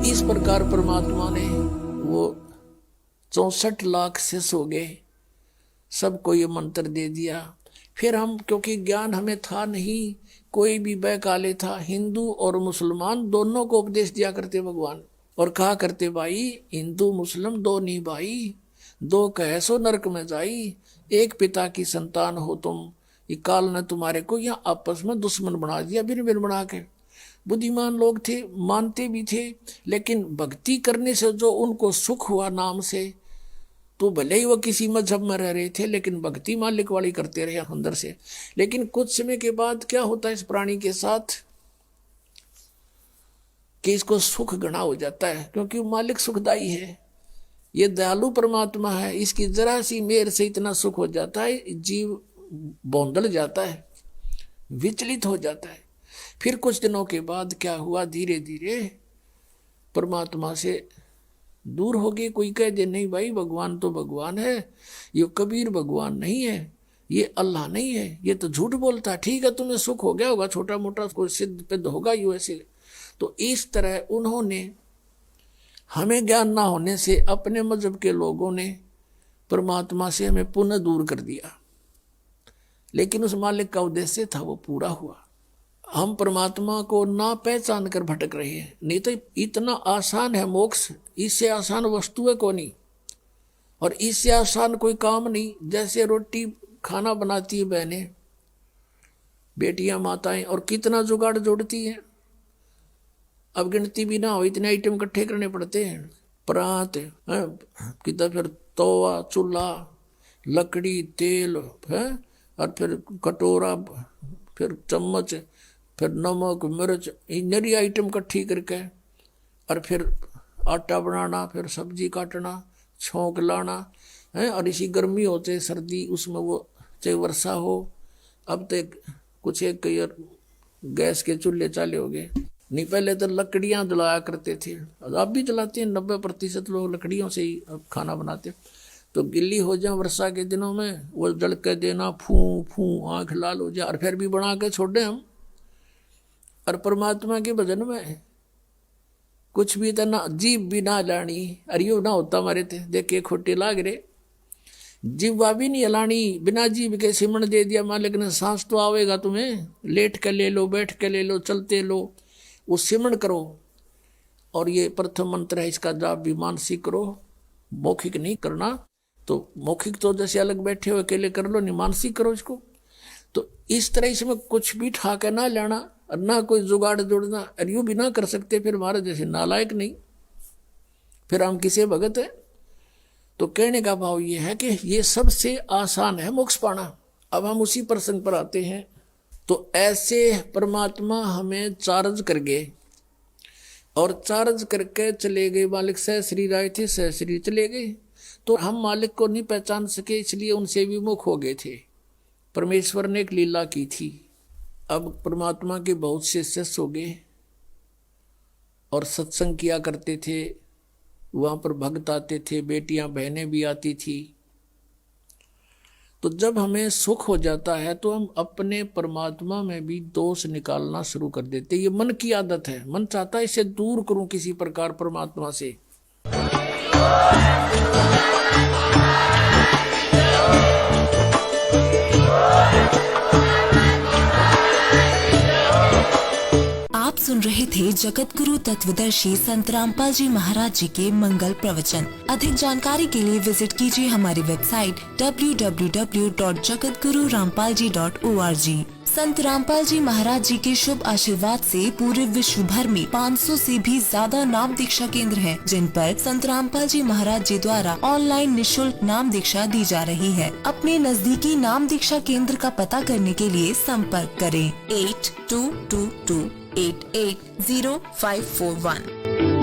इस प्रकार परमात्मा ने वो 64 लाख शिष्य हो गए, सबको ये मंत्र दे दिया। फिर हम, क्योंकि ज्ञान हमें था नहीं, कोई भी बहकाले था, हिंदू और मुसलमान दोनों को उपदेश दिया करते भगवान, और कहा करते भाई हिंदू मुस्लिम दो नहीं भाई, दो कहे सो नरक में जाई, एक पिता की संतान हो तुम, ये काल ने तुम्हारे को यहाँ आपस में दुश्मन बना दिया, भिन्न भिन्न बना के। बुद्धिमान लोग थे, मानते भी थे, लेकिन भक्ति करने से जो उनको सुख हुआ नाम से, तो भले ही वो किसी मजहब में रह रहे थे, लेकिन भक्ति मालिक वाली करते रहे अंदर से। लेकिन कुछ समय के बाद क्या होता है इस प्राणी के साथ कि इसको सुख घना हो जाता है, क्योंकि मालिक सुखदाई है, ये दयालु परमात्मा है, इसकी जरा सी मेहर से इतना सुख हो जाता है, जीव बौंदल जाता है, विचलित हो जाता है। फिर कुछ दिनों के बाद क्या हुआ, धीरे धीरे परमात्मा से दूर हो गए। कोई कह दे नहीं भाई भगवान तो भगवान है, ये कबीर भगवान नहीं है, ये अल्लाह नहीं है, ये तो झूठ बोलता है। ठीक है तुम्हें सुख हो गया होगा, छोटा मोटा कोई सिद्ध पिद्ध होगा यू ऐसे। तो इस तरह उन्होंने, हमें ज्ञान ना होने से अपने मजहब के लोगों ने परमात्मा से हमें पुनः दूर कर दिया, लेकिन उस मालिक का उद्देश्य था वो पूरा हुआ। हम परमात्मा को ना पहचान कर भटक रहे हैं। नहीं तो इतना आसान है मोक्ष, इससे आसान वस्तु है कोई नहीं, और इससे आसान कोई काम नहीं। जैसे रोटी खाना बनाती है बहनें, बेटियां, माताएं, और कितना जुगाड़ जोड़ती हैं, अब गिनती भी ना हो, इतने आइटम इकट्ठे करने पड़ते हैं। परात कितना, फिर तवा, चूल्हा, लकड़ी, तेल है, और फिर कटोरा, फिर चम्मच, फिर नमक, मिर्च, नरी आइटम इकट्ठी करके, और फिर आटा बनाना, फिर सब्जी काटना, छोंक लाना है। और इसी गर्मी होते सर्दी, उसमें वो चाहे वर्षा हो। अब तो कुछ एक गैस के चूल्हे चाले हो गए, नहीं पहले तो लकड़ियां जलाया करते थे, अब भी जलाते हैं। 90% लोग लकड़ियों से ही अब खाना बनाते। तो गिल्ली हो जाए वर्षा के दिनों में, वो जल के देना, फू फू आँख लाल हो जाए, और फिर भी बना के छोड़े हम। और परमात्मा के भजन में कुछ भी तो ना, जीव भी ना लानी, अरे यो ना होता हमारे थे, देखे खोटे लाग रहे, जीवा भी नहीं हलानी, बिना जीव के सिमरण दे दिया मालिक ने। सांस तो आवेगा तुम्हें, लेट के ले लो, बैठ के ले लो, चलते लो, वो सिमरण करो। और ये प्रथम मंत्र है, इसका जाप भी मानसिक करो, मौखिक नहीं करना। तो मौखिक तो जैसे अलग बैठे हो अकेले कर लो, नहीं मानसिक करो इसको। तो इस तरह इसमें कुछ भी ठाके ना लेना, और ना कोई जुगाड़ जोड़ना, और यूं भी ना कर सकते फिर हमारे जैसे नालायक नहीं, फिर हम किसे भगत है। तो कहने का भाव ये है कि ये सबसे आसान है मोक्ष पाना। अब हम उसी प्रसंग पर आते हैं। तो ऐसे परमात्मा हमें चार्ज कर गए, और चार्ज करके चले गए। मालिक सहश्री राय थे, सहश्री चले गए, तो हम मालिक को नहीं पहचान सके, इसलिए उनसे विमुख हो गए थे। परमेश्वर ने एक लीला की थी। अब परमात्मा के बहुत से शिष्य हो गए, और सत्संग किया करते थे, वहाँ पर भक्त आते थे, बेटियां बहनें भी आती थी। तो जब हमें सुख हो जाता है तो हम अपने परमात्मा में भी दोष निकालना शुरू कर देते। ये मन की आदत है, मन चाहता है इसे दूर करूं किसी प्रकार परमात्मा से। आप सुन रहे थे जगत गुरु तत्वदर्शी संत रामपाल जी महाराज जी के मंगल प्रवचन। अधिक जानकारी के लिए विजिट कीजिए हमारी वेबसाइट www.jagatgururampalji.org। संत रामपाल जी महाराज जी के शुभ आशीर्वाद से पूरे विश्व भर में 500 से भी ज्यादा नाम दीक्षा केंद्र हैं, जिन पर संत रामपाल जी महाराज जी द्वारा ऑनलाइन निशुल्क नाम दीक्षा दी जा रही है। अपने नजदीकी नाम दीक्षा केंद्र का पता करने के लिए संपर्क करें 8222880541।